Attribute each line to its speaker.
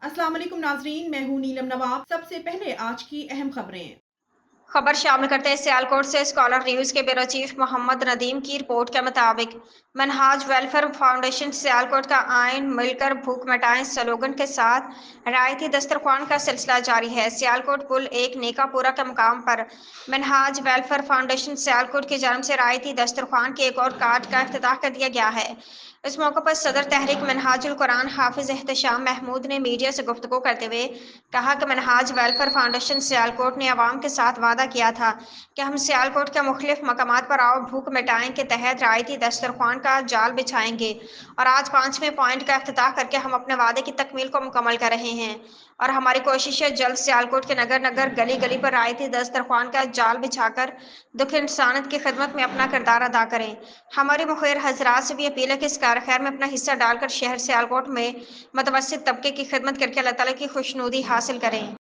Speaker 1: अस्सलाम वालेकुम नाजरीन, मैं हूँ नीलम नवाब। सबसे पहले आज की अहम खबरें।
Speaker 2: खबर शामिल करते हैं सियालकोट से स्कॉलर न्यूज के ब्यूरो चीफ मोहम्मद नदीम की रिपोर्ट के मुताबिक मनहाज वेलफेयर फाउंडेशन सियालकोट का आइन मिलकर भूख मिटाएं स्लोगन के साथ रायती दस्तरखान का सिलसिला जारी है। सियालकोट पुल एक नेकापुरा के मुकाम पर मनहाज वेलफेयर फाउंडेशन सियालकोट की जानब से रायती दस्तरखान के एक और कार्ड का इफ्तिताह कर दिया गया है। इस मौके पर सदर तहरीक मनहाजुल कुरान हाफिज एहतशाम महमूद ने मीडिया से गुफ्तगू करते हुए कहा कि मनहाज वेलफेयर फाउंडेशन सियालकोट ने अवाम के साथ वादा किया था कि हम सियालकोट के मुख्तलिफ मकामात पर आओ भूख मिटाएं के तहत रायती दस्तरखान का जाल बिछाएंगे और आज 5वें पॉइंट का इफ्तिताह करके हम अपने वादे की तकमील को मुकम्मल कर रहे हैं और हमारी कोशिश है जल्द सियालकोट के नगर नगर गली गली पर रायती दस्तरखान का जाल बिछाकर दुख इंसानियत की खिदमत में अपना किरदार अदा करें। हमारी मुखिर हजरात से भी अपील है कि इस कार खैर में अपना हिस्सा डालकर शहर सियालकोट में मुतवस्सित तबके की खिदमत करके अल्लाह ताला की खुशनुदी हासिल करें।